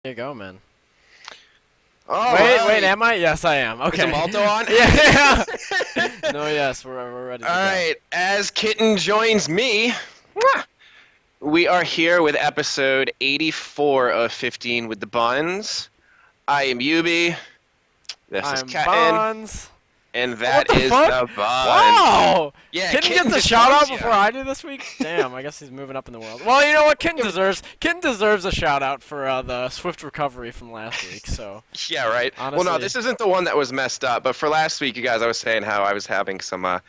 There you go, man. All Wait, right. am I? Yes, I am. Is the Okay. Malto on? Yeah. No, yes, we're ready All to go. right. As Kitten joins me, we are here with episode 84 of 15 with the Buns. I am Yubi. This is I'm Kitten. Bonds. And Oh, what that the is fuck? the Buns. Wow! Yeah, Kitten Kitten gets a just shout out buns you. before I do this week. Damn, I guess he's moving up in the world. Well, you know what? Kitten deserves a shout out for the swift recovery from last week. So Yeah, right. Well, no, honestly, this isn't the one that was messed up. But for last week, you guys, I was saying how I was having some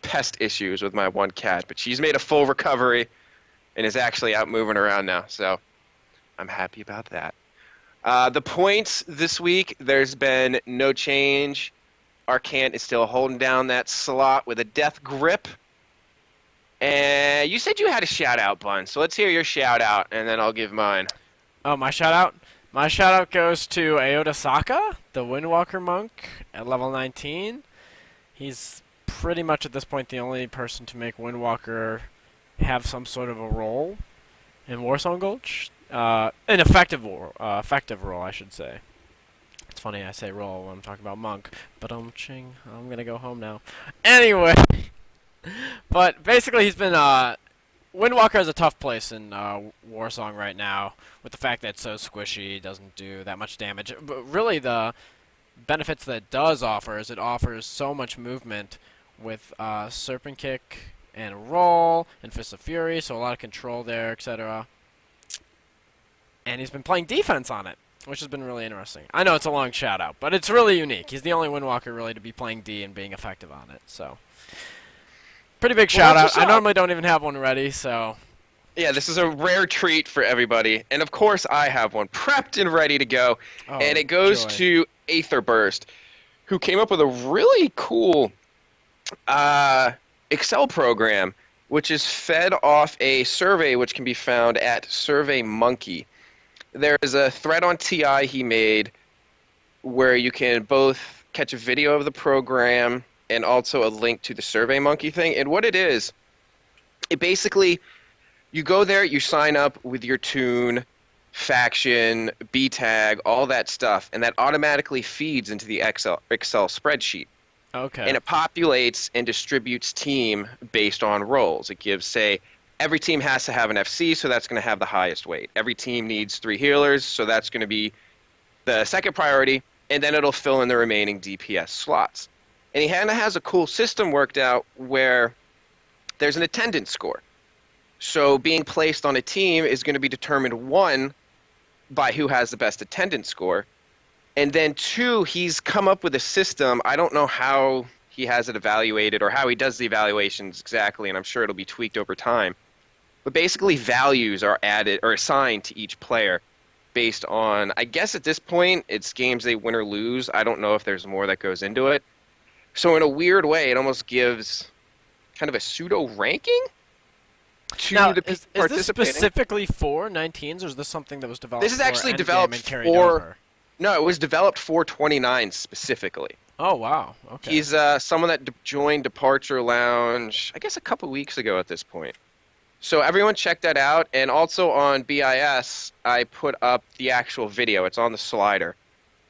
pest issues with my one cat. But she's made a full recovery and is actually out moving around now. So I'm happy about that. The points this week, there's been no change. Arcant is still holding down that slot with a death grip. And you said you had a shout out, Bun. So let's hear your shout out, and then I'll give mine. oh, my shout out. My shout out goes to Aoda Saka, the Windwalker monk at level 19. He's pretty much at this point the only person to make Windwalker have some sort of a role in Warsong Gulch. An effective role, I should say. It's funny I say role when I'm talking about monk, but I'm gonna go home now. Anyway, but basically he's been Windwalker is a tough place in Warsong right now, with the fact that it's so squishy, doesn't do that much damage. But really, the benefits that it does offer is it offers so much movement with Serpent Kick and Roll and Fist of Fury, so a lot of control there, etc. And he's been playing defense on it, which has been really interesting. I know it's a long shout out, but it's really unique. He's the only Windwalker really to be playing D and being effective on it, so pretty big Well, shout that's out. what's I up. normally don't even have one ready, so Yeah, this is a rare treat for everybody. And of course, I have one prepped and ready to go. And oh it goes joy. to Aetherburst, who came up with a really cool uh, Excel program, which is fed off a survey which can be found at SurveyMonkey. There is a thread on TI he made where you can both catch a video of the program and also a link to the SurveyMonkey thing. And what it is, it basically, you go there, you sign up with your tune, faction, B tag, all that stuff, and that automatically feeds into the Excel spreadsheet. Okay. And it populates and distributes team based on roles. It gives, say, every team has to have an FC, so that's going to have the highest weight. Every team needs 3 healers, so that's going to be the second priority, and then it'll fill in the remaining DPS slots. And he kind of has a cool system worked out where there's an attendance score. So being placed on a team is going to be determined, 1, by who has the best attendance score, and then 2, he's come up with a system. I don't know how he has it evaluated or how he does the evaluations exactly, and I'm sure it'll be tweaked over time. But basically, values are added or assigned to each player based on, I guess at this point, it's games they win or lose. I don't know if there's more that goes into it. So in a weird way, it almost gives kind of a pseudo ranking Now, to the people is this participating. specifically for 19s, or is this something that was developed This is for actually Endgame developed and carried for. over? No, it was developed for 29 specifically. Oh wow. Okay. He's someone that joined Departure Lounge, I guess a couple weeks ago at this point. So everyone check that out. And also on BIS, I put up the actual video. It's on the slider.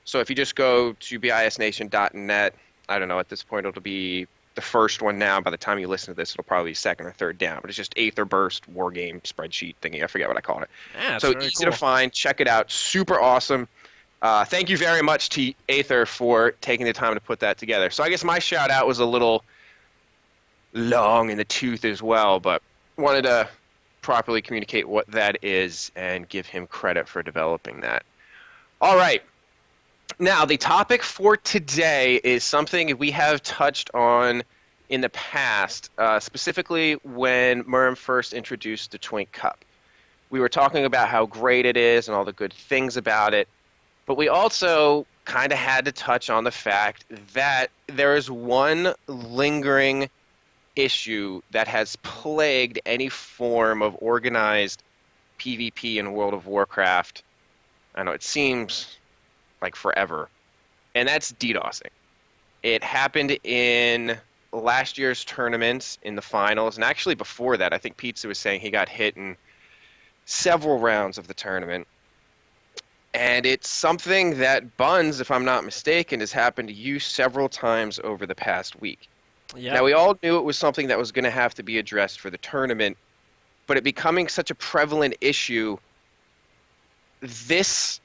So if you just go to bisnation.net, I don't know, at this point it'll be the first one now. By the time you listen to this, it'll probably be second or third down. But it's just Aether Burst Wargame spreadsheet thingy. I forget what I called it. Yeah, it's So very easy cool. to find. Check it out. Super awesome. Thank you very much to Aether for taking the time to put that together. So I guess my shout out was a little long in the tooth as well, but wanted to properly communicate what that is and give him credit for developing that. All right. Now, the topic for today is something we have touched on in the past, specifically when Murm first introduced the Twink Cup. We were talking about how great it is and all the good things about it, but we also kind of had to touch on the fact that there is one lingering issue that has plagued any form of organized PvP in World of Warcraft. I know it seems like forever, and that's DDoSing. It happened in last year's tournament in the finals, and actually before that, I think Pizza was saying he got hit in several rounds of the tournament. And it's something that Buns, if I'm not mistaken, has happened to you several times over the past week. Yep. Now, we all knew it was something that was going to have to be addressed for the tournament, but it becoming such a prevalent issue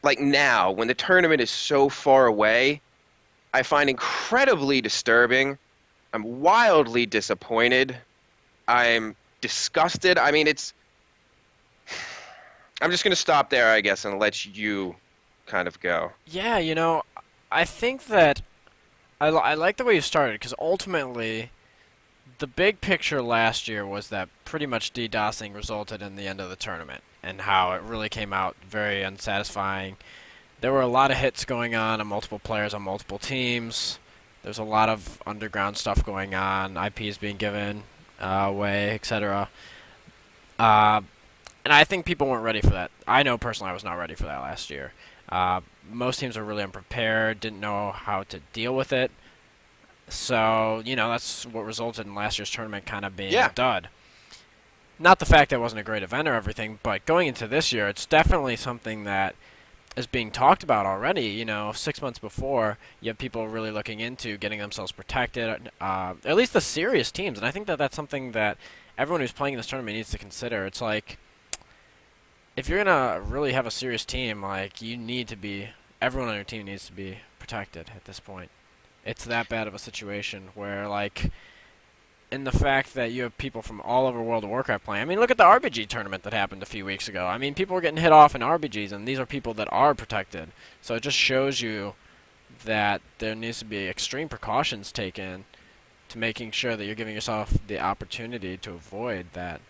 like now, when the tournament is so far away, I find incredibly disturbing. I'm wildly disappointed. I'm disgusted. I mean, I'm just going to stop there, I guess, and let you kind of go. Yeah, I think that I like the way you started because ultimately the big picture last year was that pretty much DDoSing resulted in the end of the tournament and how it really came out very unsatisfying. There were a lot of hits going on multiple players on multiple teams. There's a lot of underground stuff going on, IPs being given away, etc. Uh, and I think people weren't ready for that. I know personally I was not ready for that last year. Most teams were really unprepared, didn't know how to deal with it. So, that's what resulted in last year's tournament kind of being a Yeah, dud. Not the fact that it wasn't a great event or everything, but going into this year, it's definitely something that is being talked about already. 6 months before, you have people really looking into getting themselves protected, at least the serious teams. And I think that that's something that everyone who's playing in this tournament needs to consider. It's like, if you're going to really have a serious team, like, everyone on your team needs to be protected at this point. It's that bad of a situation where, like, in the fact that you have people from all over World of Warcraft playing. I mean, look at the RBG tournament that happened a few weeks ago. I mean, people were getting hit off in RBGs, and these are people that are protected. So it just shows you that there needs to be extreme precautions taken to making sure that you're giving yourself the opportunity to avoid that.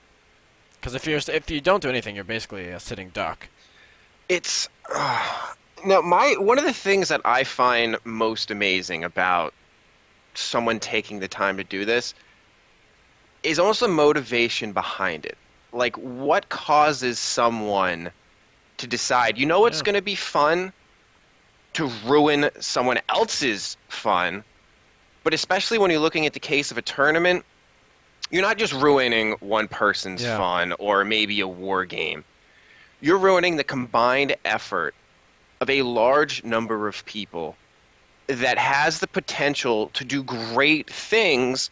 Because if you don't do anything, you're basically a sitting duck. it's now my one of the things that I find most amazing about someone taking the time to do this is almost the motivation behind it. Like, what causes someone to decide, it's Yeah. going to be fun to ruin someone else's fun, but especially when you're looking at the case of a tournament, you're not just ruining one person's Yeah. fun or maybe a war game. You're ruining the combined effort of a large number of people that has the potential to do great things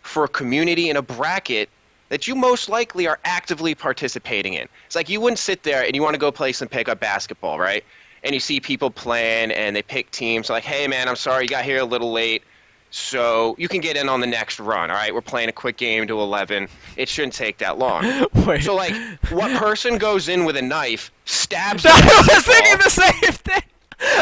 for a community in a bracket that you most likely are actively participating in. It's like you wouldn't sit there and you want to go play some pickup basketball, right? And you see people playing and they pick teams like, hey, man, I'm sorry you got here a little late. So you can get in on the next run, all right? We're playing a quick game to 11. It shouldn't take that long. Wait. So, like, what person goes in with a knife, stabs the I was thinking basketball, the same thing!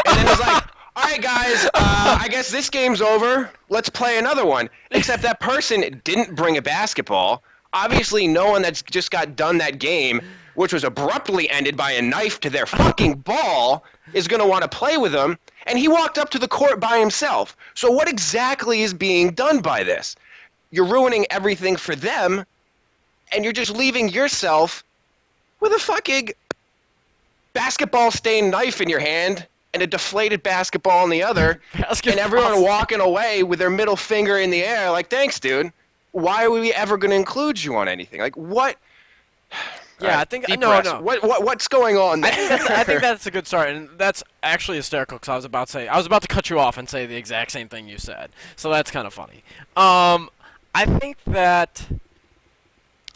and then is like, all right, guys, I guess this game's over. Let's play another one. Except that person didn't bring a basketball. Obviously, no one that's just got done that game, which was abruptly ended by a knife to their fucking ball, is going to want to play with them. And he walked up to the court by himself. So what exactly is being done by this? You're ruining everything for them, and you're just leaving yourself with a fucking basketball stained knife in your hand and a deflated basketball in the other, and everyone walking away with their middle finger in the air like, thanks, dude. Why are we ever going to include you on anything? Like, what? Yeah, Right, I think deep no, breaths. no. What's going on there? I think that's a good start, and that's actually hysterical because I was about to cut you off and say the exact same thing you said, so that's kind of funny. I think that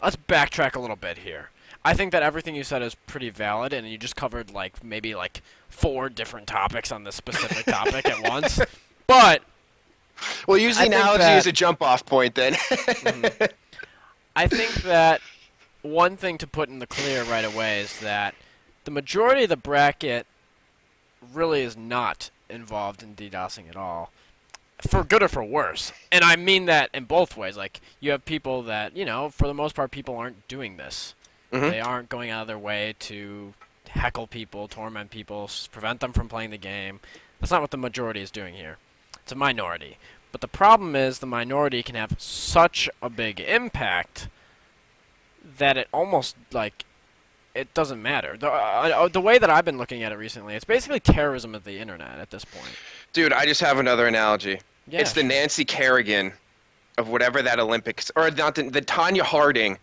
let's backtrack a little bit here. I think that everything you said is pretty valid, and you just covered like maybe like 4 different topics on this specific topic at once. But Well, use the I think analogy that as a jump off point then. mhm. I think that one thing to put in the clear right away is that the majority of the bracket really is not involved in DDoSing at all, for good or for worse. And I mean that in both ways. Like, you have people that, for the most part, people aren't doing this. Hmm. They aren't going out of their way to heckle people, torment people, prevent them from playing the game. That's not what the majority is doing here. It's a minority. But the problem is the minority can have such a big impact that it almost, like, it doesn't matter. The way that I've been looking at it recently, it's basically terrorism of the internet at this point. Dude, I just have another analogy. Yeah, It's the sure. Nancy Kerrigan of whatever that Olympics, or not the Tanya Harding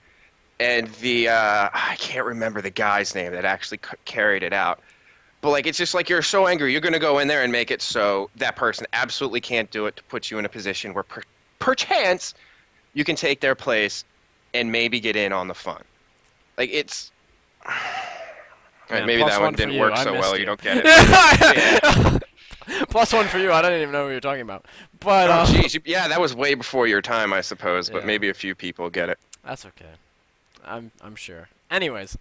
and the I can't remember the guy's name that actually carried it out. But like it's just like you're so angry, you're gonna go in there and make it so that person absolutely can't do it to put you in a position where perchance you can take their place and maybe get in on the fun. Like it's all right, Man, maybe plus that one one for didn't you. work I so well. missed You you. don't get it, but yeah. Plus one for you. I don't even know what you're talking about. But Oh, geez. Yeah, that was way before your time, I suppose, but yeah, maybe a few people get it. that's okay. I'm sure. Anyways,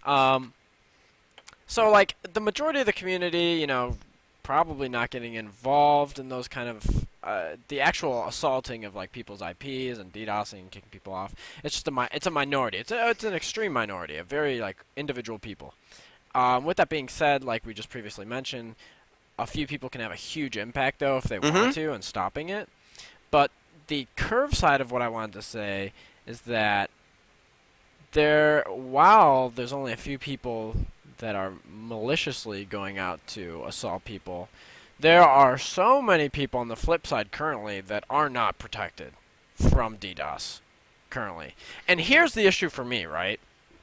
so like the majority of the community, probably not getting involved in those kind of the actual assaulting of like people's IPs and DDoSing and kicking people off. It's just it's a minority. It's an extreme minority, a very like individual people. With that being said, like we just previously mentioned, a few people can have a huge impact though if they want Mm-hmm. to in stopping it. But the curve side of what I wanted to say is that while there's only a few people that are maliciously going out to assault people, there are so many people on the flip side currently that are not protected from DDoS currently. And here's the issue for me, right?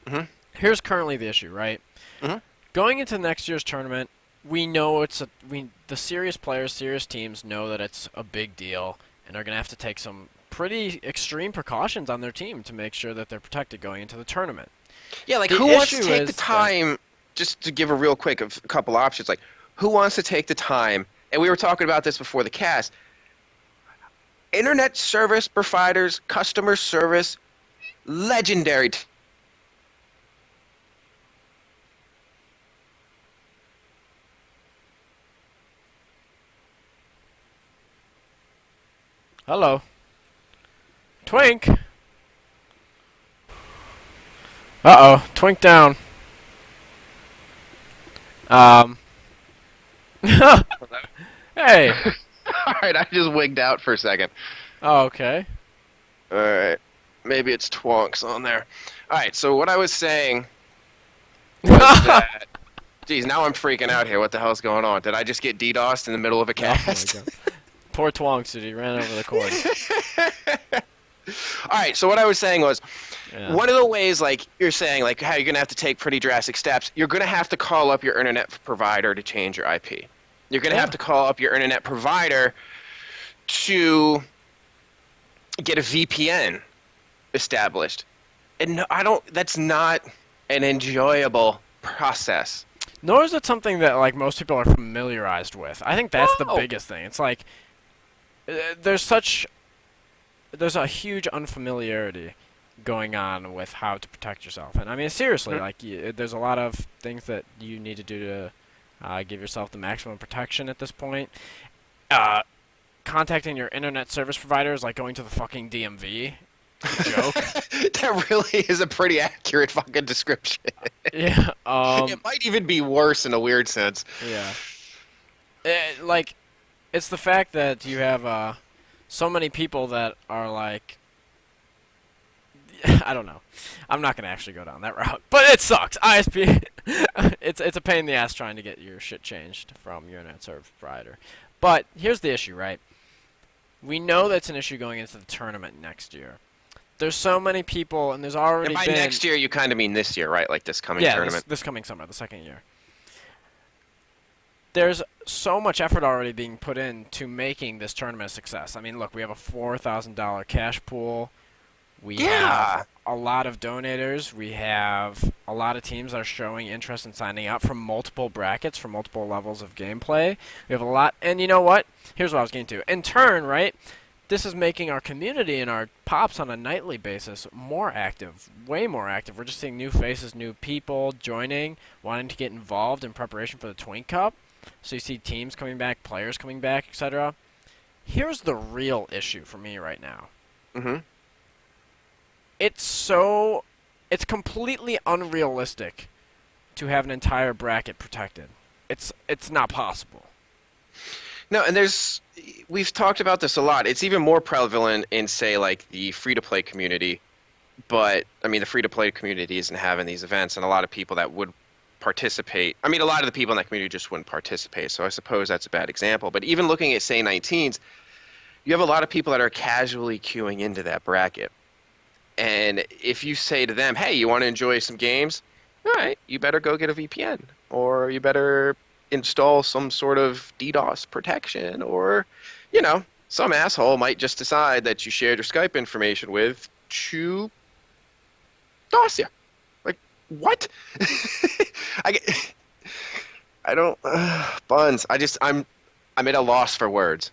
Mm-hmm. Here's currently the issue, right? Mm-hmm. Going into next year's tournament, we know the serious players, serious teams know that it's a big deal and are going to have to take some pretty extreme precautions on their team to make sure that they're protected going into the tournament. Yeah, like The who wants to issue take the is that time, just to give a real quick of a couple options, like who wants to take the time, and we were talking about this before the cast, internet service providers, customer service, legendary. hello, Twink. Twink down. Um, hey. All right, I just wigged out for a second. Oh, okay. All right, maybe it's twonks on there. All right, so what I was saying was that, geez, now I'm freaking out here. What the hell's going on? Did I just get DDoSed in the middle of a Oh my cast? god. Poor Twonks, dude. He ran over the cord. All right, so what I was saying was, Yeah. one of the ways, like you're saying, like how you're gonna have to take pretty drastic steps, you're gonna have to call up your internet provider to change your IP. You're gonna Yeah. have to call up your internet provider to get a VPN established. And no, I don't. That's not an enjoyable process. Nor is it something that like most people are familiarized with. I think that's the No. biggest thing. It's like there's a huge unfamiliarity going on with how to protect yourself. And I mean seriously, Mhm. like there's a lot of things that you need to do to give yourself the maximum protection at this point. Uh, Contacting your internet service provider is like going to the fucking DMV. It's a joke. That really is a pretty accurate fucking description. Yeah. It might even be worse in a weird sense. Yeah. Like, it's the fact that you have so many people that are like, I don't know. I'm not gonna actually go down that route, but it sucks. ISP, it's a pain in the ass trying to get your shit changed from your internet service provider. But here's the issue, right? We know that's an issue going into the tournament next year. There's so many people, and there's already And by been next year, you kind of mean this year, right? Like this coming tournament. this coming summer, the second year. There's so much effort already being put into making this tournament a success. I mean, look, we have a $4,000 cash pool. We Yeah. have a lot of donators. We have a lot of teams that are showing interest in signing up from multiple brackets, from multiple levels of gameplay. We have a lot, and you know what? Here's what I was getting to. In turn, right, this is making our community and our pops on a nightly basis more active, way more active. We're just seeing new faces, new people joining, wanting to get involved in preparation for the Twink Cup. So you see teams coming back, players coming back, etc. Here's the real issue for me right now. Mm-hmm. It's completely unrealistic to have an entire bracket protected. It's not possible. No, and we've talked about this a lot. It's even more prevalent in, say, like the free-to-play community. But, I mean, the free-to-play community isn't having these events, and a lot of people that would participate, I mean, a lot of the people in that community just wouldn't participate, so I suppose that's a bad example. But even looking at, say, 19s, you have a lot of people that are casually queuing into that bracket. And if you say to them, hey, you want to enjoy some games? All right, you better go get a VPN. Or you better install some sort of DDoS protection, or, you know, some asshole might just decide that you shared your Skype information with to DOS you. Like, what? I get, I don't Buns. I'm at a loss for words.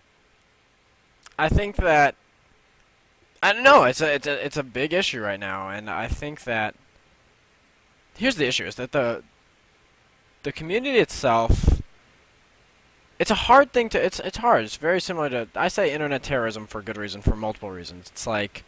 I think that I don't know. It's a big issue right now, and I think that here's the issue: is that the community itself. It's a hard thing to. It's hard. It's very similar to I say internet terrorism for good reason, for multiple reasons. It's like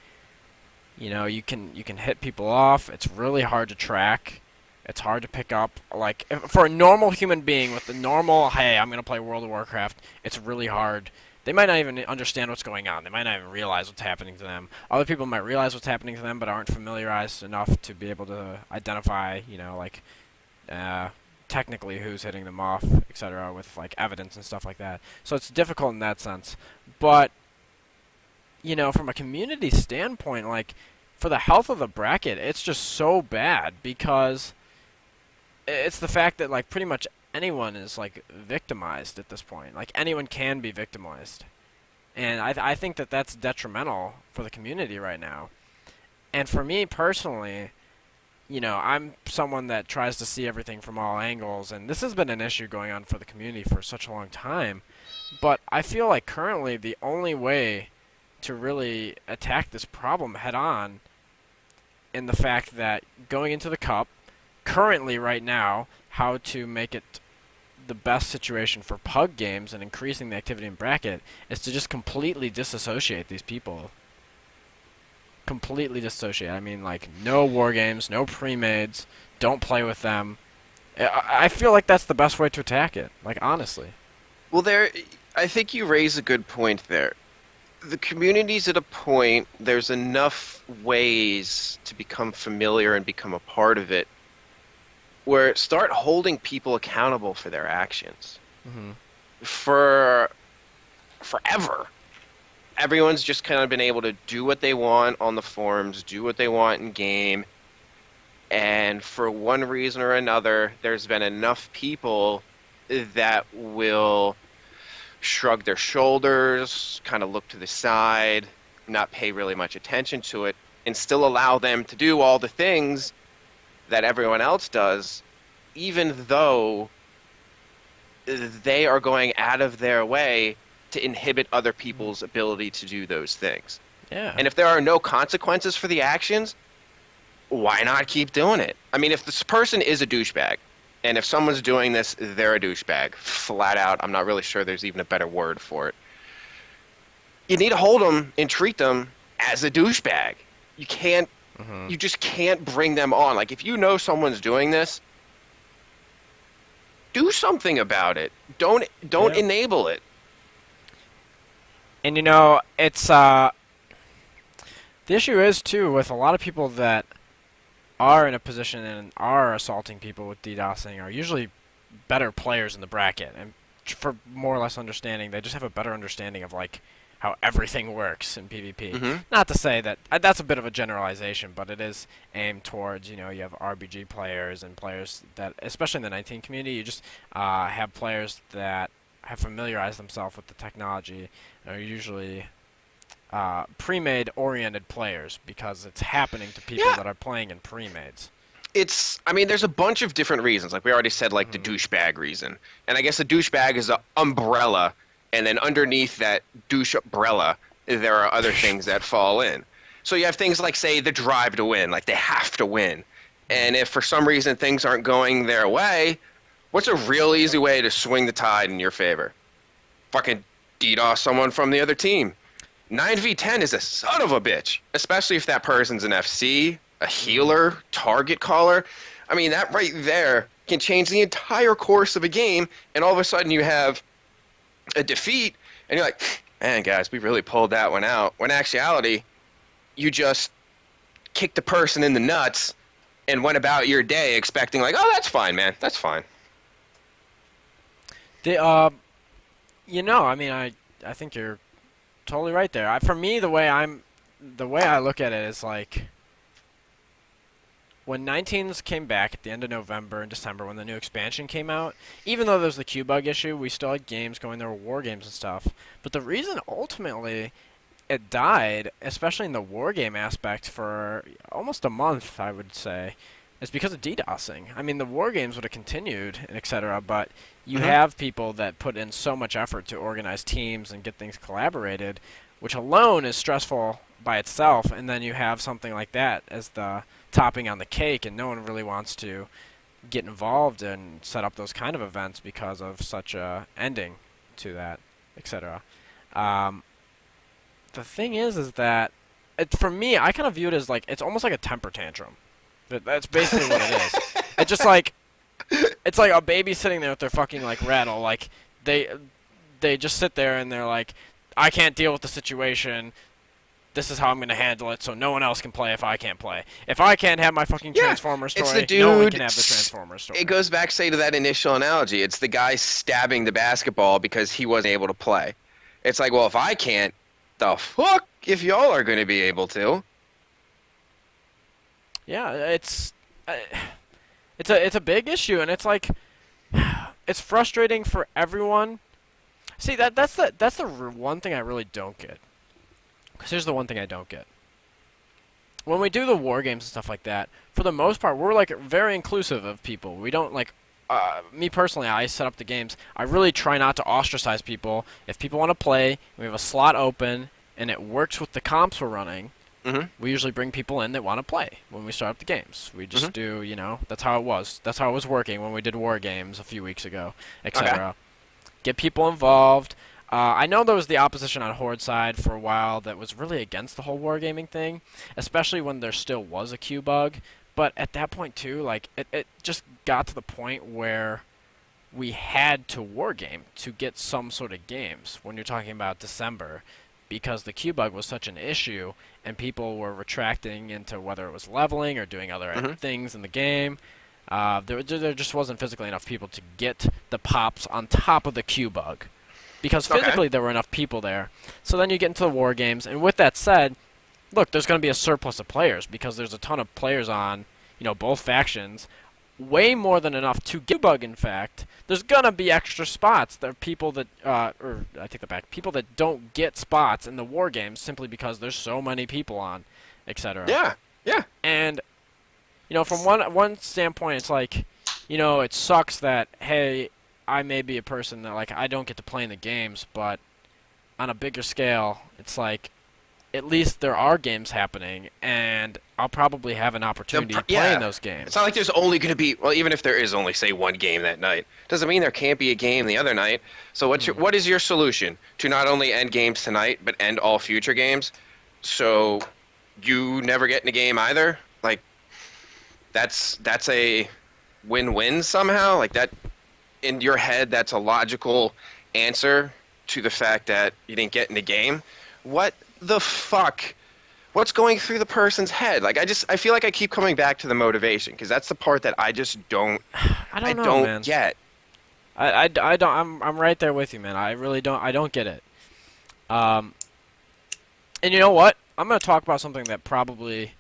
you can hit people off. It's really hard to track. It's hard to pick up. Like for a normal human being with the normal, hey, I'm gonna play World of Warcraft. It's really hard. They might not even understand what's going on. They might not even realize what's happening to them. Other people might realize what's happening to them, but aren't familiarized enough to be able to identify, like uh, technically who's hitting them off, etc., with like evidence and stuff like that. So it's difficult in that sense. But from a community standpoint, like for the health of the bracket, it's just so bad because it's the fact that like pretty much anyone is like victimized at this point. Like anyone can be victimized, and I think that that's detrimental for the community right now. And for me personally, I'm someone that tries to see everything from all angles, and this has been an issue going on for the community for such a long time. But I feel like currently the only way to really attack this problem head on, in the fact that going into the cup, currently right now, how to make it the best situation for pug games and increasing the activity in bracket is to just completely disassociate these people. Completely disassociate. I mean, like, no war games, no pre-mades, don't play with them. I feel like that's the best way to attack it, like, honestly. Well, I think you raise a good point there. The community's at a point, there's enough ways to become familiar and become a part of it, where start holding people accountable for their actions. Hmm. For forever, everyone's just kind of been able to do what they want on the forums, do what they want in game, and for one reason or another, there's been enough people that will shrug their shoulders, kind of look to the side, not pay really much attention to it, and still allow them to do all the things that everyone else does, even though they are going out of their way to inhibit other people's ability to do those things. Yeah. And if there are no consequences for the actions, why not keep doing it? I mean, if this person is a douchebag, and if someone's doing this, they're a douchebag, flat out. I'm not really sure there's even a better word for it. You need to hold them and treat them as a douchebag. You can't. Hmm. You just can't bring them on. Like, if you know someone's doing this, do something about it. Don't Yeah. enable it. And it's the issue is too with a lot of people that are in a position and are assaulting people with DDoSing are usually better players in the bracket, and for more or less understanding, they just have a better understanding of like how everything works in PvP. Hmm. Not to say that that's a bit of a generalization, but it is aimed towards you have RBG players and players that, especially in the 19 community, you just have players that have familiarized themselves with the technology, are usually pre-made oriented players because it's happening to people Yeah, that are playing in pre-mades. I mean, there's a bunch of different reasons. Like we already said, like the Hmm. douchebag reason. And I guess a douchebag is an umbrella, and then underneath that douche umbrella, there are other things that fall in. So you have things like, say, the drive to win, like they have to win. Hmm. And if for some reason things aren't going their way, what's a real easy way to swing the tide in your favor? Fucking DDoS someone from the other team. 9v10 is a son of a bitch, especially if that person's an FC, a Hmm. healer, target caller. I mean, that right there can change the entire course of a game, and all of a sudden you have a defeat, and you're like, man, guys, we really pulled that one out. When in actuality, you just kicked the person in the nuts and went about your day expecting, like, oh, that's fine, man, that's fine. The I mean, I think you're totally right there. For me, the way I look at it is like when 19s came back at the end of November and December when the new expansion came out, even though there's the Q bug issue, we still had games going. There were war games and stuff. But the reason ultimately it died, especially in the war game aspect, for almost a month, I would say, is because of DDoSing. I mean, the war games would have continued, and etc. But you have people that put in so much effort to organize teams and get things collaborated, which alone is stressful by itself. And then you have something like that as the topping on the cake, and no one really wants to get involved and set up those kind of events because of such a ending to that, etc. The thing is that for me, I kind of view it as like it's almost like a temper tantrum. That's basically what it is. It's just like it's like a baby sitting there with their fucking like rattle. Like they just sit there and they're like, I can't deal with the situation. This is how I'm gonna handle it, so no one else can play if I can't play. If I can't have my fucking Transformers it's story, the dude, no one can have the Transformers story. It goes back, say, to that initial analogy. It's the guy stabbing the basketball because he wasn't able to play. It's like, well, if I can't, the fuck if y'all are going to be able to? Yeah, it's a big issue, and it's like it's frustrating for everyone. See, that's the one thing I really don't get. Because here's the one thing I don't get. When we do the war games and stuff like that, for the most part, we're like very inclusive of people. We don't like, me personally, I set up the games. I really try not to ostracize people. If people want to play, we have a slot open, and it works with the comps we're running. We usually bring people in that want to play when we start up the games. We just do, that's how it was. That's how it was working when we did war games a few weeks ago, etc. Okay. Get people involved. I know there was the opposition on Horde side for a while that was really against the whole wargaming thing, especially when there still was a Q bug. But at that point, too, like, it just got to the point where we had to wargame to get some sort of games when you're talking about December, because the Q bug was such an issue, and people were retracting into whether it was leveling or doing other things in the game. There just wasn't physically enough people to get the pops on top of the Q bug. Because physically there were enough people there. So then you get into the war games, and with that said, look, there's going to be a surplus of players because there's a ton of players on, both factions. Way more than enough to get bug, in fact. There's going to be extra spots. There are people that, or I take that back, people that don't get spots in the war games simply because there's so many people on, etc. Yeah. And, from one standpoint, it's like, it sucks that, hey, I may be a person that, like, I don't get to play in the games, but on a bigger scale, it's like, at least there are games happening, and I'll probably have an opportunity to play in those games. It's not like there's only going to be, well, even if there is only, say, one game that night, doesn't mean there can't be a game the other night. So what is your solution to not only end games tonight, but end all future games? So you never get in a game either? Like, that's a win-win somehow? Like, that, in your head, that's a logical answer to the fact that you didn't get in the game? What the fuck? What's going through the person's head? Like, I feel like I keep coming back to the motivation, because that's the part that I just don't I don't get. I don't. I'm right there with you, man. I really don't. I don't get it. And you know what? I'm gonna talk about something that probably.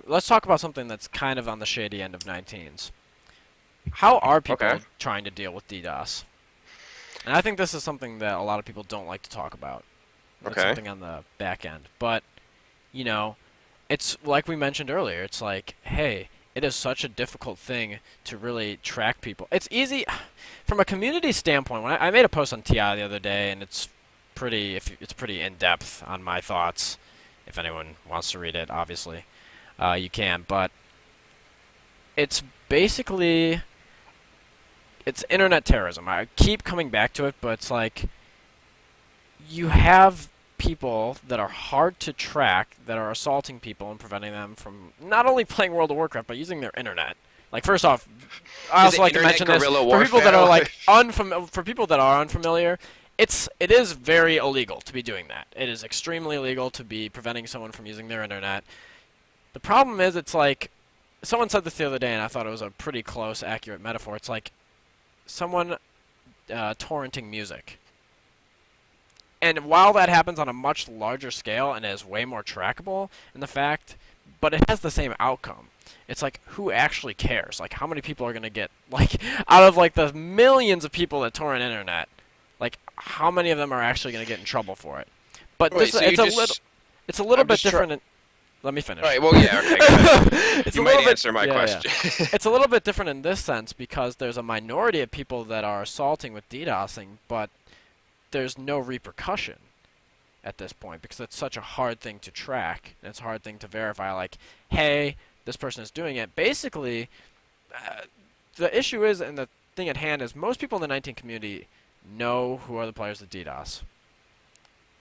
Let's talk about something that's kind of on the shady end of 19s. How are people trying to deal with DDoS? And I think this is something that a lot of people don't like to talk about. It's something on the back end. But, it's like we mentioned earlier. It's like, hey, it is such a difficult thing to really track people. It's easy from a community standpoint. When I made a post on TI the other day, and it's pretty in-depth on my thoughts. If anyone wants to read it, obviously, you can. But it's basically... it's internet terrorism. I keep coming back to it, but it's like... you have people that are hard to track that are assaulting people and preventing them from not only playing World of Warcraft but using their internet. Like, first off, I also like to mention this for people that are like for people that are unfamiliar. It is very illegal to be doing that. It is extremely illegal to be preventing someone from using their internet. The problem is, it's like someone said this the other day, and I thought it was a pretty close, accurate metaphor. It's like someone torrenting music. And while that happens on a much larger scale and is way more trackable in the fact, but it has the same outcome. it's like, who actually cares? Like, how many people are gonna get, like, out of like the millions of people that torrent internet, like, how many of them are actually gonna get in trouble for it? But Wait, this, so you just it's a little I'm bit just trying. different. Let me All finish. right, well, yeah, okay, go ahead. It's You a might little bit, answer my yeah, yeah. question. It's a little bit different in this sense because there's a minority of people that are assaulting with DDoSing, but there's no repercussion at this point because it's such a hard thing to track and it's a hard thing to verify. Like, hey, this person is doing it. Basically, uh, the issue is, and the thing at hand is, most people in the 19 community know who are the players of DDoS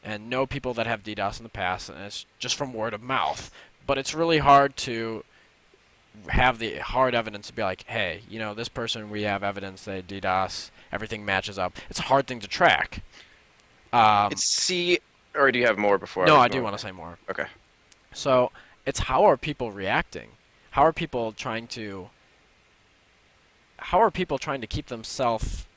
and know people that have DDoS in the past, and it's just from word of mouth. But it's really hard to have the hard evidence to be like, hey, this person, we have evidence they DDoS, everything matches up. It's a hard thing to track. It's C, or do you have more before No, I I do go? want to say more. Okay. So it's how are people reacting? How are people trying to? How are people trying to keep themselves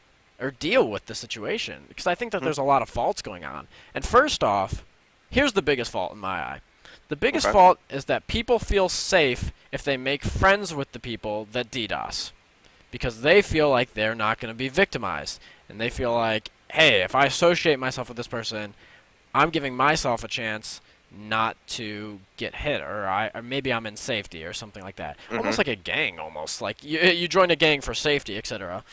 or deal with the situation? Because I think that Hmm. there's a lot of faults going on. And first off, here's the biggest fault in my eye. The biggest Okay. fault is that people feel safe if they make friends with the people that DDoS because they feel like they're not going to be victimized. And they feel like, hey, if I associate myself with this person, I'm giving myself a chance not to get hit, or maybe I'm in safety or something like that. Hmm. Almost like a gang, almost like you join a gang for safety, etc.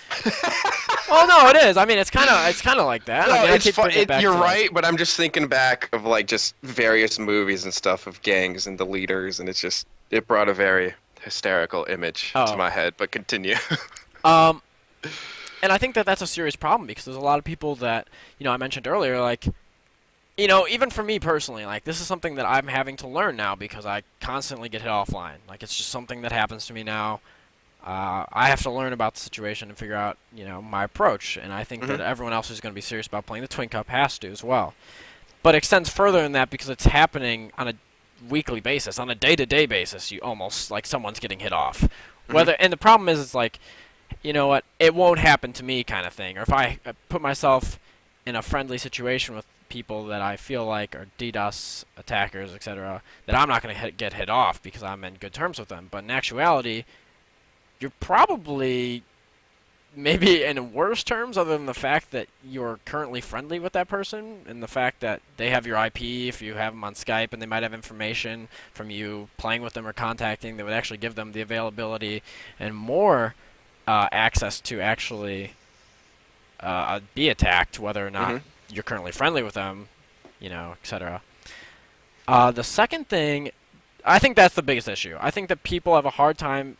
Well, no, it is. I mean, it's kind of like that. I No, mean, I it's keep fun. bringing it back You're to like, right, but I'm just thinking back of like just various movies and stuff of gangs and the leaders, and it brought a very hysterical image to oh, my head. But continue. um, and I think that that's a serious problem because there's a lot of people that I mentioned earlier, like even for me personally, like this is something that I'm having to learn now because I constantly get hit offline. Like it's just something that happens to me now. I have to learn about the situation and figure out, my approach. And I think Hmm. that everyone else who's going to be serious about playing the Twin Cup has to as well. But it extends further than that because it's happening on a weekly basis, on a day-to-day basis. You almost like someone's getting hit off. Hmm. And the problem is, it's like, you know what, it won't happen to me kind of thing. Or if I put myself in a friendly situation with people that I feel like are DDoS attackers, etc., that I'm not going to get hit off because I'm in good terms with them. But in actuality, you're probably maybe in worse terms, other than the fact that you're currently friendly with that person and the fact that they have your IP if you have them on Skype and they might have information from you playing with them or contacting that would actually give them the availability and more access to actually be attacked, whether or not Hmm. you're currently friendly with them, etc. The second thing, I think that's the biggest issue. I think that people have a hard time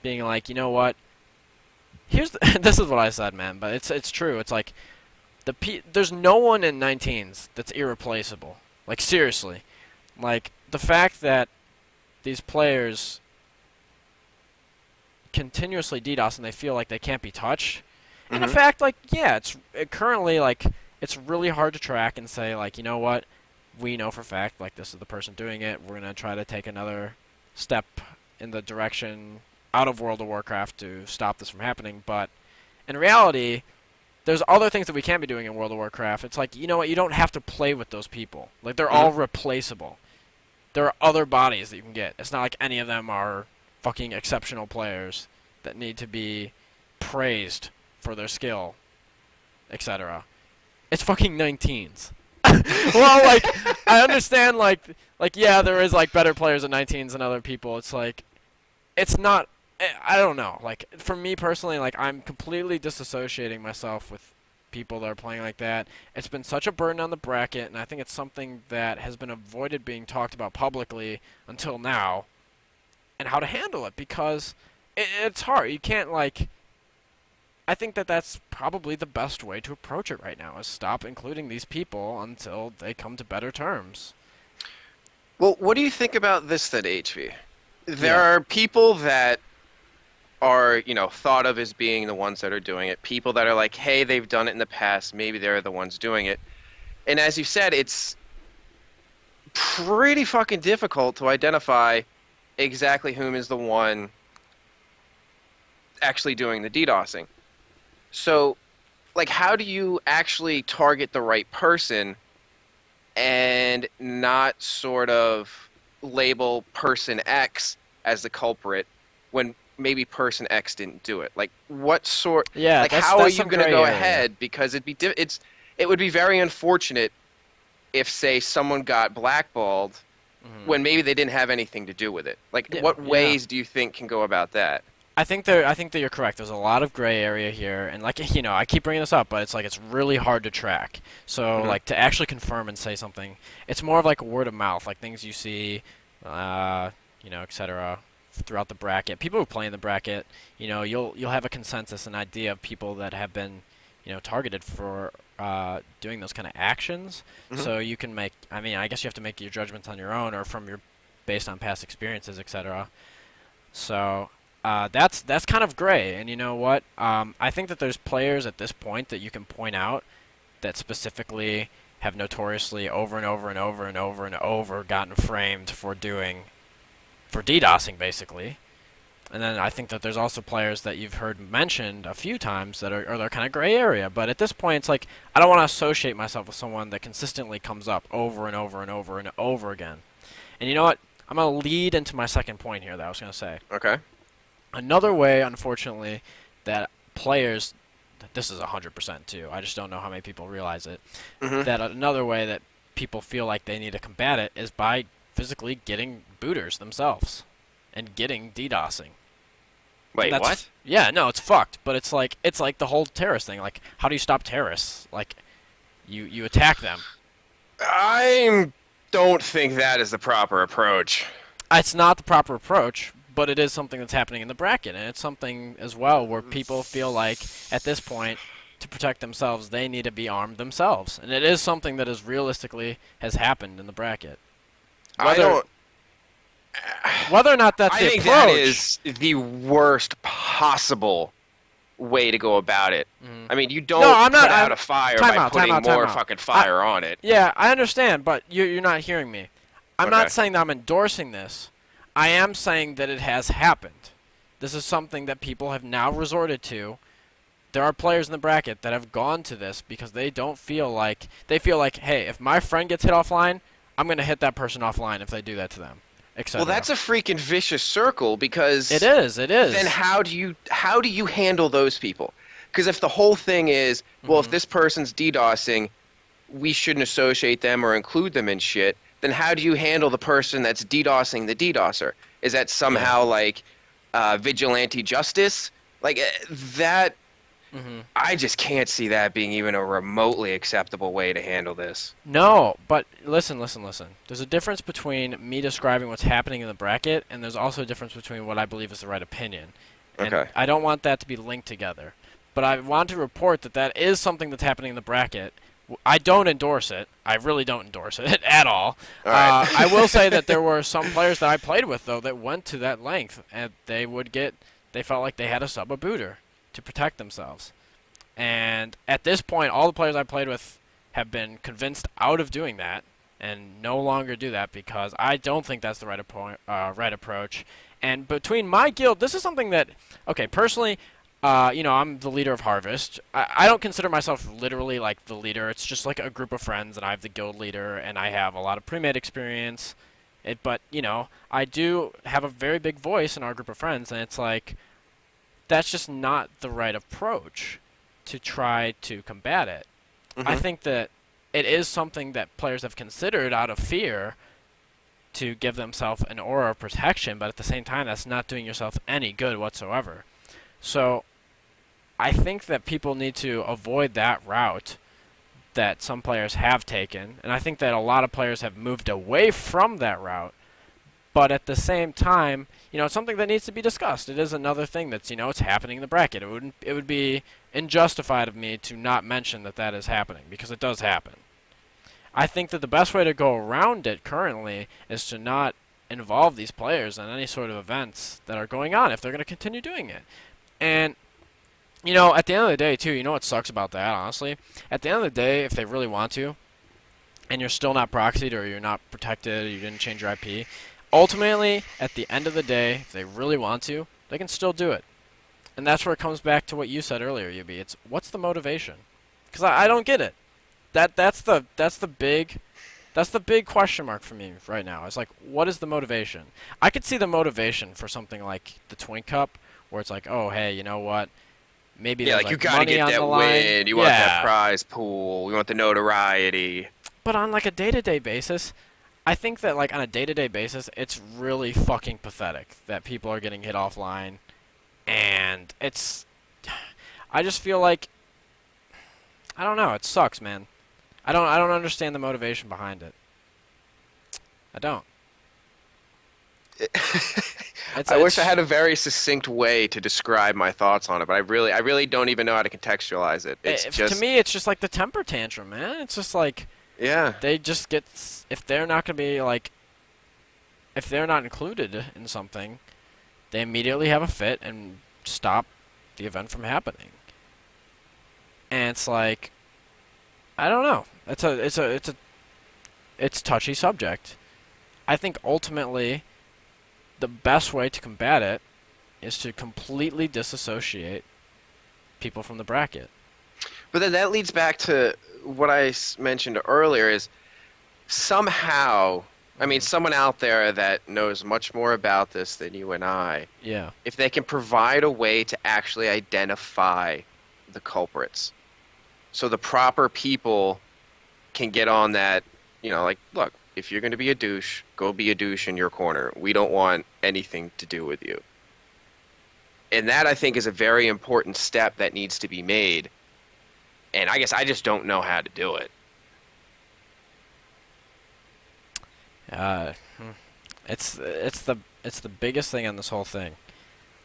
being like, you know what? This is what I said, man, but it's true. It's like there's no one in 19s that's irreplaceable. Like seriously, like the fact that these players continuously DDoS and they feel like they can't be touched. And in Hmm. fact, like yeah, currently like it's really hard to track and say like, you know what, we know for fact like this is the person doing it. We're gonna try to take another step in the direction out of World of Warcraft to stop this from happening. But in reality, there's other things that we can be doing in World of Warcraft. It's like, you know what, you don't have to play with those people. Like they're Hmm. all replaceable. There are other bodies that you can get. It's not like any of them are fucking exceptional players that need to be praised for their skill, etc. It's fucking 19s. Well, like I understand, like yeah, there is like better players at 19s than other people. It's like it's not. I don't know. Like for me personally, like I'm completely disassociating myself with people that are playing like that. It's been such a burden on the bracket, and I think it's something that has been avoided being talked about publicly until now, and how to handle it because it's hard. You can't like. I think that that's probably the best way to approach it right now is stop including these people until they come to better terms. Well, what do you think about this then, HV? There Yeah. are people that are, thought of as being the ones that are doing it. People that are like, hey, they've done it in the past. Maybe they're the ones doing it. And as you said, it's pretty fucking difficult to identify exactly whom is the one actually doing the DDoSing. So, like, how do you actually target the right person and not sort of label person X as the culprit when maybe person X didn't do it? Like what sort Yeah, like that's how are that's you some going to gray go area. ahead because it would be very unfortunate if say someone got blackballed Hmm. when maybe they didn't have anything to do with it. Like Yeah, what yeah. ways do you think can go about that? I think that you're correct. There's a lot of gray area here, and like I keep bringing this up, but it's like it's really hard to track. So Hmm. like to actually confirm and say something, it's more of like word of mouth, like things you see, etc. Throughout the bracket. People who play in the bracket, you'll have a consensus, an idea of people that have been, targeted for doing those kind of actions. Hmm. So you can make. I mean, I guess you have to make your judgments on your own or from your based on past experiences, etc. So that's kind of gray. And you know what? I think that there's players at this point that you can point out that specifically have notoriously over and over and over and over and over gotten framed for DDoSing basically. And then I think that there's also players that you've heard mentioned a few times that are they're kind of gray area. But at this point, it's like I don't want to associate myself with someone that consistently comes up over and over and over and over again. And you know what? I'm gonna lead into my second point here that I was gonna say. Okay. Another way, unfortunately, that players, this is 100% too, I just don't know how many people realize it, Hmm. that another way that people feel like they need to combat it is by physically getting booters themselves and getting DDoSing. And Wait, that's, what? yeah, no, it's fucked, but it's like the whole terrorist thing. Like, how do you stop terrorists? Like, you attack them. I don't think that is the proper approach. It's not the proper approach, but it is something that's happening in the bracket, and it's something as well where people feel like at this point to protect themselves they need to be armed themselves, and it is something that is realistically has happened in the bracket. I Whether don't. whether or not that's I the think that approach. is the worst possible way to go about it. Mhm. I mean, you No, don't I'm not. put out a fire Time by out. Time putting out. Time more out. fucking I, fire on it. yeah, I understand, but you're not hearing me. I'm not Okay. saying that I'm endorsing this. I am saying that it has happened. This is something that people have now resorted to. There are players in the bracket that have gone to this because they feel like, hey, if my friend gets hit offline, I'm gonna hit that person offline if they do that to them, Well, etc. that's a freaking vicious circle It because is. It then is. how do you handle those people? Because if the whole thing is, well, if Mhm. this person's DDoSing, we shouldn't associate them or include them in shit, then how do you handle the person that's DDoSing the DDoSer? Is that Yeah. somehow like vigilante justice? Like that Mhm. I just can't see that being even a remotely acceptable way to handle this. No, but listen, listen, listen. There's a difference between me describing what's happening in the bracket, and there's also a difference between what I believe is the right opinion. And Okay. I don't want that to be linked together. But I want to report that that is something that's happening in the bracket. I don't endorse it. I really don't endorse it at all. All right. I will say that there were some players that I played with, though, that went to that length, and they felt like they had to sub a booter to protect themselves. And at this point, all the players I played with have been convinced out of doing that and no longer do that because I don't think that's the right approach. And between my guild, this is something that, okay, personally, I'm the leader of Harvest. I don't consider myself literally like the leader. It's just like a group of friends, and I have the guild leader, and I have a lot of pre-made experience. But I do have a very big voice in our group of friends, and it's like that's just not the right approach to try to combat it. I Hmm. think that it is something that players have considered out of fear to give themselves an aura of protection, but at the same time, that's not doing yourself any good whatsoever. So I think that people need to avoid that route that some players have taken, and I think that a lot of players have moved away from that route. But at the same time, it's something that needs to be discussed. It is another thing that's, it's happening in the bracket. It would be unjustified of me to not mention that that is happening because it does happen. I think that the best way to go around it currently is to not involve these players in any sort of events that are going on if they're going to continue doing it. And at the end of the day, too, what sucks about that, honestly? At the end of the day, if they really want to, and you're still not proxied or you're not protected, or you didn't change your IP, ultimately, at the end of the day, if they really want to, they can still do it. And that's where it comes back to what you said earlier, Yubi. It's what's the motivation? Because I don't get it. That's the big That's the big question mark for me right now. It's like, what is the motivation? I could see the motivation for something like the Twink Cup, where it's like, oh, hey, you know what? Maybe Yeah, there's like you like got to money get on the that line. win. You want that Yeah. prize pool. You want the notoriety. But on like a day-to-day basis, I think that like on a day-to-day basis, it's really fucking pathetic that people are getting hit offline, and it's. I just feel like I don't know. It sucks, man. I don't understand the motivation behind it. I don't. It's I wish I it's had a very succinct way to describe my thoughts on it, but I really don't even know how to contextualize it. It's to just, me it's just like the temper tantrum, man. It's just like yeah. they just get if they're not gonna be like if they're not included in something, they immediately have a fit and stop the event from happening. And it's like I don't know. It's touchy subject. I think ultimately the best way to combat it is to completely disassociate people from the bracket. But then that leads back to what I mentioned earlier is somehow, I mean, Hmm. someone out there that knows much more about this than you and I, Yeah. if they can provide a way to actually identify the culprits, so the proper people can get on that, like, look, if you're going to be a douche, go be a douche in your corner. We don't want anything to do with you. And that, I think, is a very important step that needs to be made. And I guess I just don't know how to do it. Hmm. It's the biggest thing on this whole thing.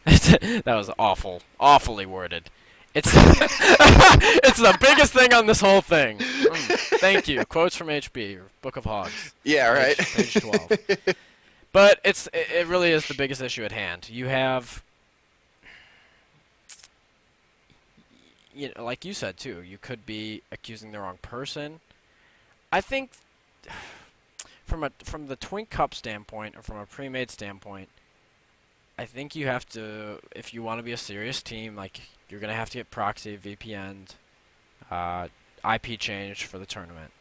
That was awful, awfully worded. It's it's the biggest thing on this whole thing. Thank you. Quotes from HB, Book of Hogs, Yeah, right. page 12. But it really is the biggest issue at hand. You have, like you said too, you could be accusing the wrong person. I think from the Twink Cup standpoint or from a pre-made standpoint, I think you have to, if you want to be a serious team, like you're gonna have to get proxy, VPN'd, uh, IP changed for the tournament.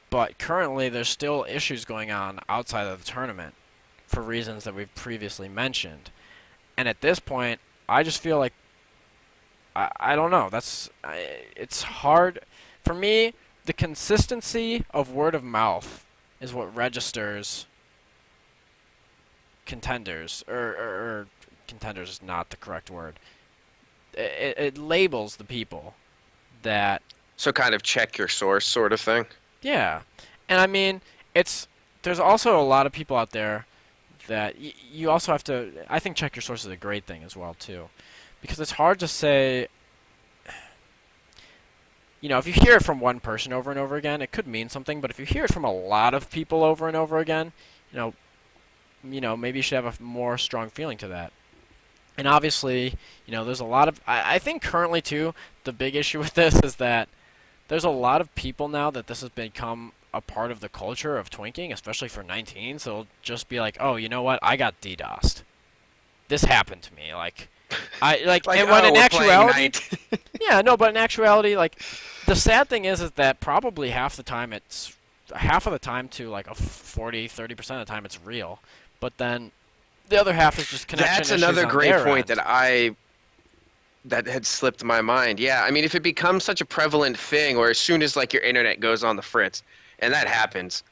But currently, there's still issues going on outside of the tournament for reasons that we've previously mentioned. And at this point, I just feel like I don't know. It's hard for me. The consistency of word of mouth is what registers contenders, or contenders is not the correct word. It labels the people that So kind of check your source sort of thing. yeah, and I mean it's there's also a lot of people out there that you also have to. I think check your source is a great thing as well too, because it's hard to say. If you hear it from one person over and over again, it could mean something. But if you hear it from a lot of people over and over again, you know, maybe you should have a more strong feeling to that. And obviously, there's a lot of. I think currently too, the big issue with this is that there's a lot of people now that this has become a part of the culture of twinking, especially for 19. So it'll just be like, oh, you know what? I got DDoSed. This happened to me. Like, Like, and when oh, in we're playing actuality, night. yeah, no, but in actuality, like, the sad thing is that probably half of the time to like a 40-30% of the time it's real, but then the other half is just connection That's issues another on great their point end. that had slipped my mind. Yeah, I mean, if it becomes such a prevalent thing, or as soon as like your internet goes on the fritz, and that happens,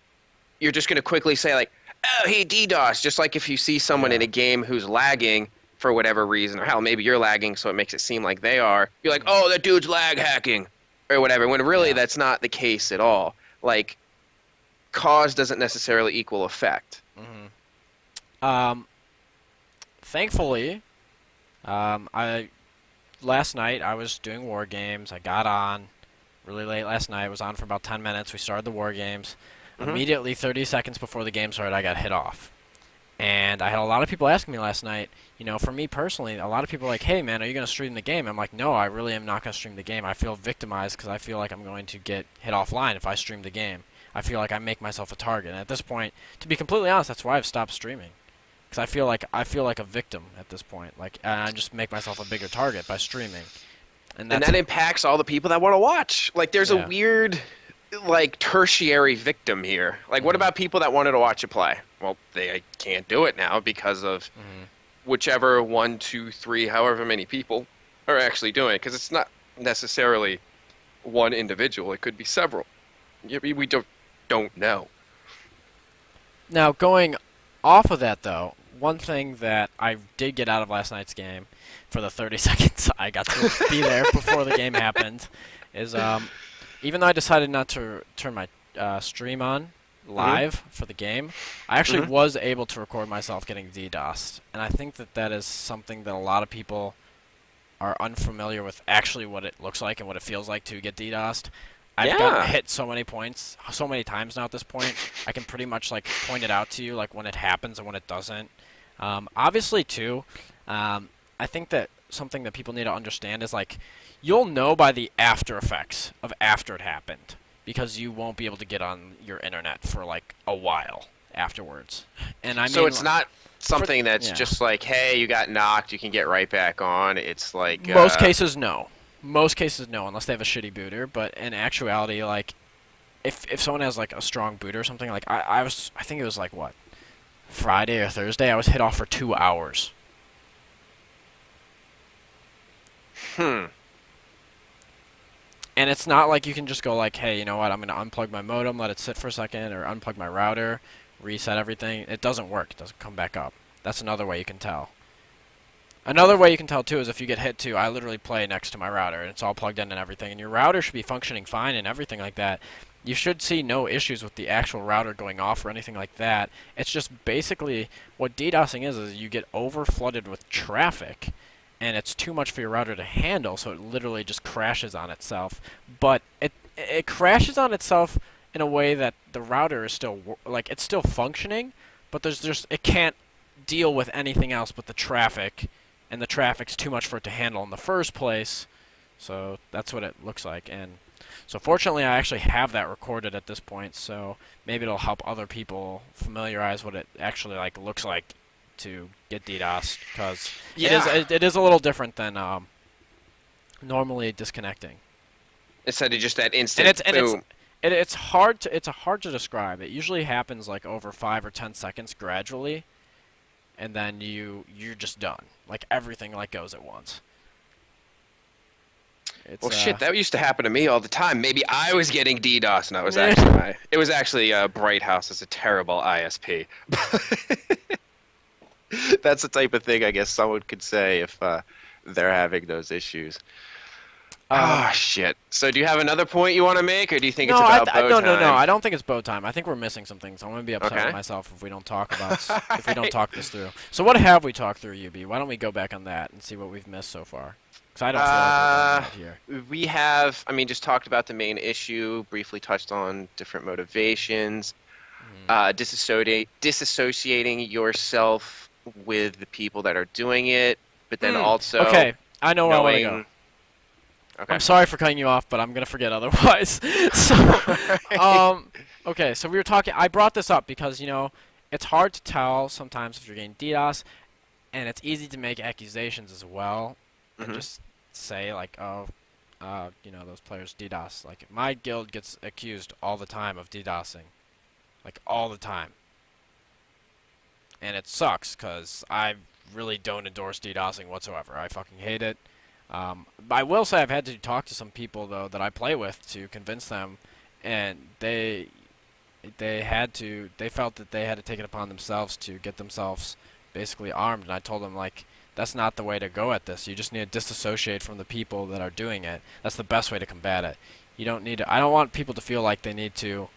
you're just going to quickly say like, "Oh, he DDoS." Just like if you see someone in Yeah. a game who's lagging for whatever reason, or hell, maybe you're lagging, so it makes it seem like they are. You're like, Mhm. "Oh, that dude's lag hacking," or whatever. When really Yeah. that's not the case at all. Like, cause doesn't necessarily equal effect. Hmm. Um, Thankfully, I last night I was doing war games. I got on really late last night. I was on for about 10 minutes. We started the war games. Hmm. Immediately, 30 seconds before the game started, I got hit off. And I had a lot of people asking me last night, for me personally, a lot of people are like, hey man, are you going to stream the game? I'm like, no, I really am not going to stream the game. I feel victimized because I feel like I'm going to get hit offline if I stream the game. I feel like I make myself a target. And at this point, to be completely honest, that's why I've stopped streaming. Because I feel like a victim at this point. Like, and I just make myself a bigger target by streaming. And And that's that impacts all the people that want to watch. Like, there's a yeah. weird like tertiary victim here. Like, what Hmm. about people that wanted to watch you play? Well, they can't do it now because of Hmm. whichever one, two, three, however many people are actually doing it. Because it's not necessarily one individual; it could be several. We don't know. Now, going off of that, though, one thing that I did get out of last night's game for the 30 seconds I got to be there before the game happened is even though I decided not to turn my stream on Hmm. live for the game, I actually Hmm. was able to record myself getting DDoSed. And I think that that is something that a lot of people are unfamiliar with actually what it looks like and what it feels like to get DDoSed. I've gotten Yeah. hit so many points, so many times now at this point. I can pretty much like point it out to you, like when it happens and when it doesn't. Obviously, too, I think that something that people need to understand is like you'll know by the after effects of after it happened because you won't be able to get on your internet for like a while afterwards. And I So mean, it's not for something that's yeah. just like, hey, you got knocked, you can get right back on. It's like, Most cases, no. Most cases, no, unless they have a shitty booter. But in actuality, like if someone has like a strong booter or something, like I think it was like what Friday or Thursday, I was hit off for 2 hours. hmm. And it's not like you can just go like, hey, you know what? I'm gonna unplug my modem, let it sit for a second, or unplug my router, reset everything. It doesn't work. It doesn't come back up. That's another way you can tell. Another way you can tell too is if you get hit too. I literally play next to my router and it's all plugged in and everything, and your router should be functioning fine and everything like that. You should see no issues with the actual router going off or anything like that. It's just basically what DDoSing is you get over flooded with traffic, and it's too much for your router to handle, so it literally just crashes on itself. But it crashes on itself in a way that the router is still like it's still functioning, but there's just it can't deal with anything else but the traffic, and the traffic's too much for it to handle in the first place. So that's what it looks like. And so fortunately, I actually have that recorded at this point. So maybe it'll help other people familiarize what it actually like looks like to get DDoS, because Yeah. it is a little different than normally disconnecting. Instead of just that And instant it's boom. it's hard to describe. It usually happens like over 5 or 10 seconds gradually, and then you're just done. Like everything like goes at once. It's Well, shit, that used to happen to me all the time. Maybe I was getting DDoS. No, it was actually Bright House. It's a terrible ISP. That's the type of thing I guess someone could say if they're having those issues. um Ah, shit. So do you have another point you want to make, or do you think no, it's about bow no. time? I don't think it's bow time. I think we're missing some things. I'm gonna be upset with Okay. myself if we don't talk about if we don't Alright. talk this through. So what have we talked through, UB? Why don't we go back on that and see what we've missed so far? Because I don't feel like we're doing Uh, that here. we have, I mean, just talked about the main issue, briefly touched on different motivations, Mhm. disassociating yourself with the people that are doing it, but then also Okay, I know where I want to go. knowing. I'm Okay. sorry for cutting you off, but I'm gonna forget otherwise. So, um, okay, so we were talking. I brought this up because it's hard to tell sometimes if you're getting DDoS, and it's easy to make accusations as well, and Hmm. just say like, oh, those players DDoS. Like my guild gets accused all the time of DDoSing, like all the time, and it sucks because I really don't endorse DDoSing whatsoever. I fucking hate it. I will say I've had to talk to some people though that I play with to convince them, and they felt that they had to take it upon themselves to get themselves basically armed, and I told them like that's not the way to go at this. You just need to disassociate from the people that are doing it. That's the best way to combat it. You don't need to, I don't want people to feel like they need to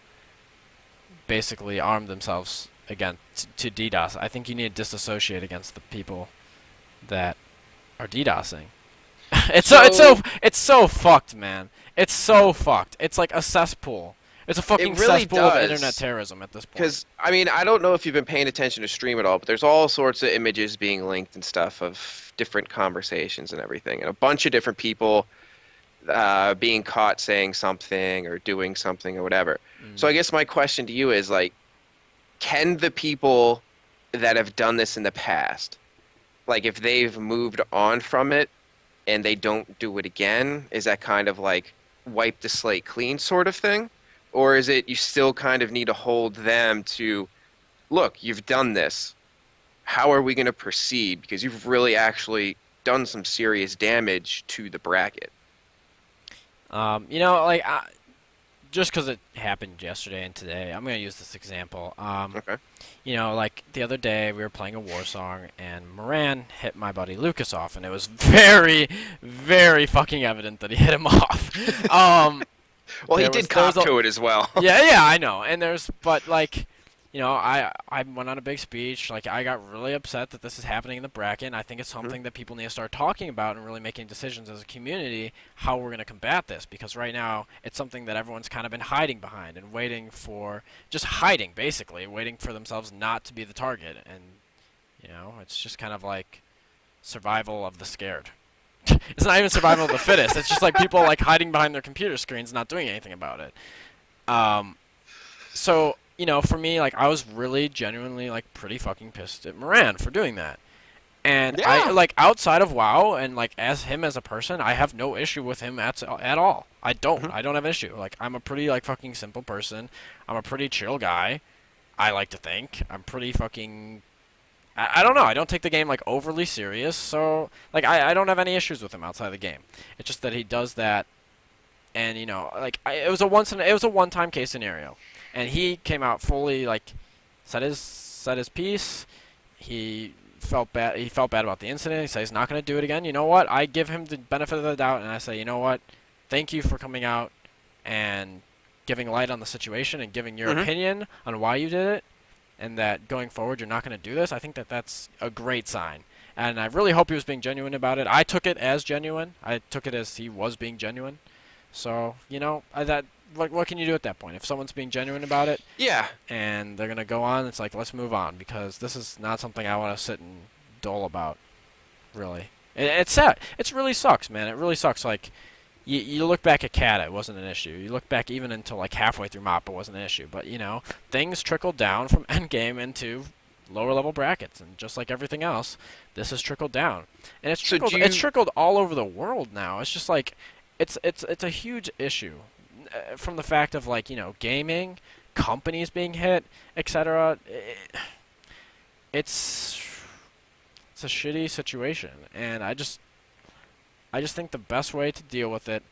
basically arm themselves against to DDoS. I think you need to disassociate against the people that are DDoSing. So It's so fucked, man. It's so fucked. It's like a cesspool. It's a it fucking really cesspool of internet does. terrorism at this point. Because, I mean, I don't know if you've been paying attention to stream at all, but there's all sorts of images being linked and stuff of different conversations and everything, and a bunch of different people being caught saying something or doing something or whatever. So Mm. I guess my question to you is like, can the people that have done this in the past, like if they've moved on from it and they don't do it again, is that kind of like wipe the slate clean sort of thing? Or is it you still kind of need to hold them to, look, you've done this. How are we going to proceed? Because you've really actually done some serious damage to the bracket. You know, like just because it happened yesterday and today, I'm gonna use this example. Okay. You know, like the other day we were playing a war song and Moran hit my buddy Lucas off, and it was very, very fucking evident that he hit him off. Um, Well, he there did was there was cop a to it as well. yeah, I know. And but like, you know, I went on a big speech. Like, I got really upset that this is happening in the bracket. And I think it's Mhm. something that people need to start talking about and really making decisions as a community how we're going to combat this. Because right now, it's something that everyone's kind of been hiding behind and waiting for, just hiding basically, waiting for themselves not to be the target. And you know, it's just kind of like survival of the scared. It's not even survival of the fittest. It's just like people like hiding behind their computer screens, not doing anything about it. Um, so you know, for me, like I was really genuinely like pretty fucking pissed at Moran for doing that. And I Yeah. like outside of WoW and like as him as a person, I have no issue with him at all. I don't. Mhm. I don't have an issue. Like I'm a pretty like fucking simple person. I'm a pretty chill guy. I like to think. I'm pretty fucking I don't know. I don't take the game like overly serious, so like I don't have any issues with him outside the game. It's just that he does that, and you know, like it was a one-time case scenario, and he came out fully like said his piece. He felt bad. He felt bad about the incident. He said he's not going to do it again. You know what? I give him the benefit of the doubt, and I say, you know what? Thank you for coming out and giving light on the situation and giving your Mhm. opinion on why you did it and that going forward you're not going to do this, I think that that's a great sign. And I really hope he was being genuine about it. I took it as genuine. I took it as he was being genuine. So, you know, that what can you do at that point? If someone's being genuine about it Yeah. and they're going to go on, it's like, let's move on because this is not something I want to sit and dole about, really. It's sad. It really sucks, man. It really sucks. Like, you look back at Cat, it wasn't an issue. You look back even until like halfway through Mop, it wasn't an issue. But you know, things trickled down from endgame into lower level brackets, and just like everything else, this has trickled down, and So do it's you trickled all over the world now. It's just like it's a huge issue from the fact of like you know gaming, companies being hit, etc. It's it's a shitty situation, and I just think the best way to deal with it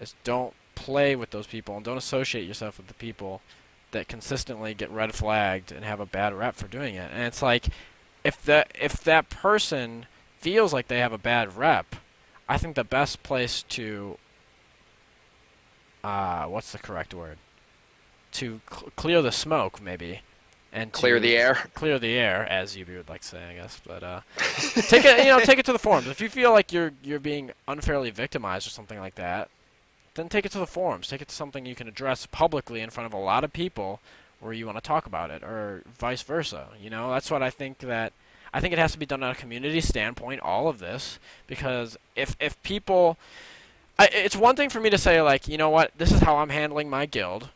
is don't play with those people and don't associate yourself with the people that consistently get red flagged and have a bad rep for doing it. And it's like if that person feels like they have a bad rep, I think the best place to what's the correct word? To clear the smoke maybe and clear to the air? clear the air as you would like to say, I guess. But take it, you know, take it to the forums. If you feel like you're being unfairly victimized or something like that, then take it to the forums. Take it to something you can address publicly in front of a lot of people where you want to talk about it, or vice versa. You know, that's what I think that I think it has to be done on a community standpoint. All of this because if people, it's one thing for me to say like, you know what, this is how I'm handling my guild.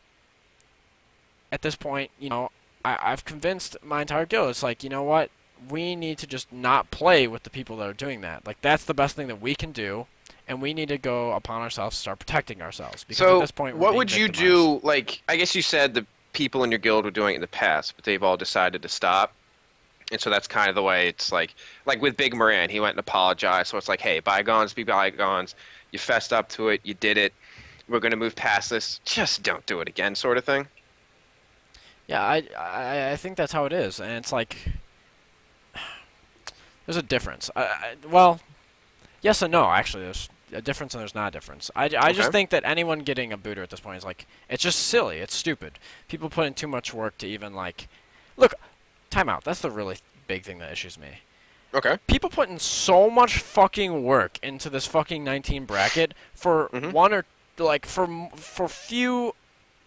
At this point, you know, I've convinced my entire guild. It's like, you know what, we need to just not play with the people that are doing that. Like that's the best thing that we can do and we need to go upon ourselves, start protecting ourselves because at So this point we're what being would you victimized. do? Like, I guess you said the people in your guild were doing it in the past, but they've all decided to stop. And so that's kind of the way it's like with Big Moran, he went and apologized. So it's like, hey, bygones be bygones. You fessed up to it. You did it. We're going to move past this. Just don't do it again, sort of thing. Yeah, I think that's how it is, and it's like there's a difference. Well, yes and no. Actually, there's a difference and there's not a difference. I Okay. just think that anyone getting a booter at this point is like it's just silly. It's stupid. People put in too much work to even like look. Timeout. That's the really big thing that issues me. Okay. People put in so much fucking work into this fucking 19 bracket for Hmm. one or like for few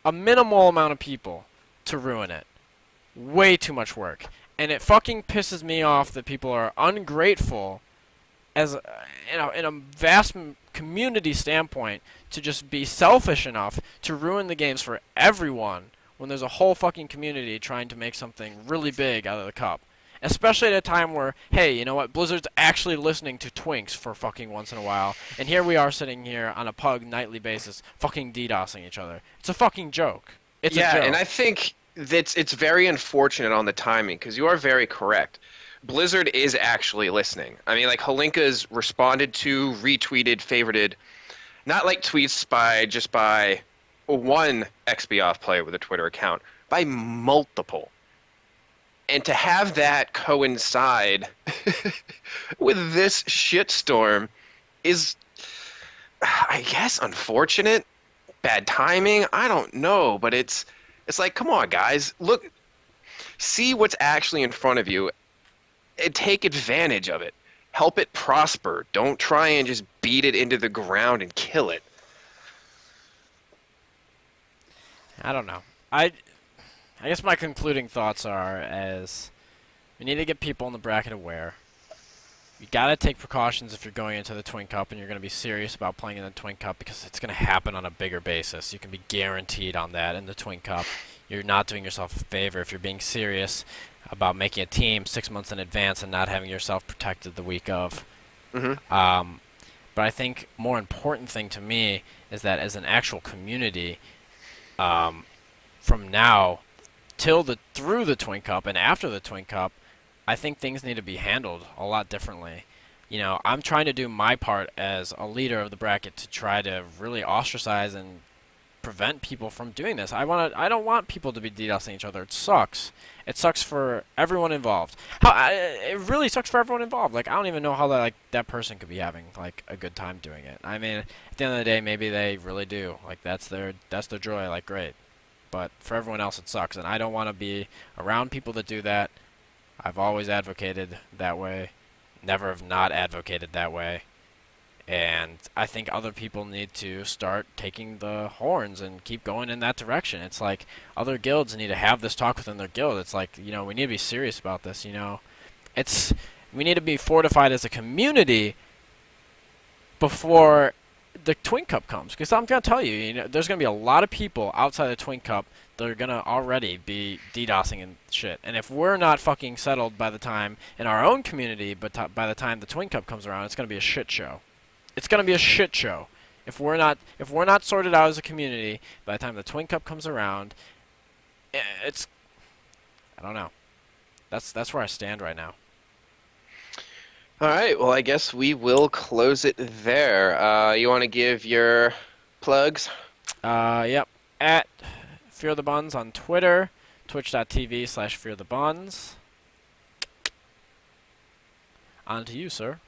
a minimal amount of people to ruin it. Way too much work. And it fucking pisses me off that people are ungrateful as in a vast community standpoint to just be selfish enough to ruin the games for everyone when there's a whole fucking community trying to make something really big out of the cup. Especially at a time where, hey, you know what, Blizzard's actually listening to Twinks for fucking once in a while, and here we are sitting here on a pug nightly basis fucking DDoSing each other. It's a fucking joke. It's a Yeah, and joke. I think that's it's very unfortunate on the timing because you are very correct. Blizzard is actually listening. I mean, like Holinka's responded to, retweeted, favorited, not like tweets by just by one XBoff player with a Twitter account, by multiple. And to have that coincide with this shitstorm is, I guess, unfortunate, bad timing. I don't know, but it's like, come on, guys, look, see what's actually in front of you and take advantage of it. Help it prosper. Don't try and just beat it into the ground and kill it. I don't know. I I guess my concluding thoughts are as we need to get people in the bracket aware. You gotta take precautions if you're going into the Twin Cup and you're gonna be serious about playing in the Twin Cup because it's gonna happen on a bigger basis. You can be guaranteed on that in the Twin Cup. You're not doing yourself a favor if you're being serious about making a team 6 months in advance and not having yourself protected the week of. Hmm. Um, but I think more important thing to me is that as an actual community, um, from now till the through the Twin Cup and after the Twin Cup, I think things need to be handled a lot differently. I'm trying to do my part as a leader of the bracket to try to really ostracize and prevent people from doing this. I don't want people to be DDoSing each other. It sucks. It sucks for everyone involved. It really sucks for everyone involved. Like I don't even know how that person could be having like a good time doing it. I mean, at the end of the day, maybe they really do. Like that's their joy. Like great. But for everyone else, it sucks, and I don't want to be around people that do that. I've always advocated that way. Never have not advocated that way. And I think other people need to start taking the horns and keep going in that direction. It's like other guilds need to have this talk within their guild. It's like, we need to be serious about this, It's we need to be fortified as a community before the Twin Cup comes. Because I'm going to tell you, there's going to be a lot of people outside the Twin Cup that are going to already be DDoSing and shit. And if we're not fucking settled by the time in our own community, but by the time the Twin Cup comes around, it's going to be a shit show. It's going to be a shit show. If we're not sorted out as a community by the time the Twin Cup comes around, it's I don't know. That's where I stand right now. All right, well, I guess we will close it there. You want to give your plugs? Yep. At Fear the Buns on Twitter, twitch.tv/fearthebuns. On to you, sir.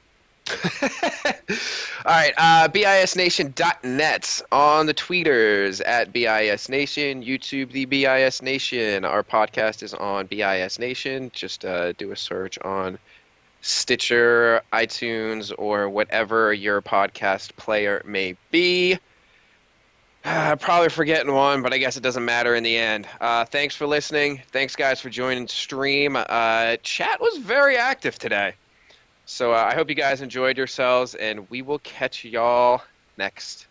All right, bisnation.net on the tweeters at bisnation, YouTube the BIS Nation. Our podcast is on BIS Nation. Just do a search on Stitcher, iTunes, or whatever your podcast player may be. Probably forgetting one, but I guess it doesn't matter in the end. Thanks for listening. Thanks, guys, for joining the stream. Chat was very active today. So I hope you guys enjoyed yourselves, and we will catch y'all next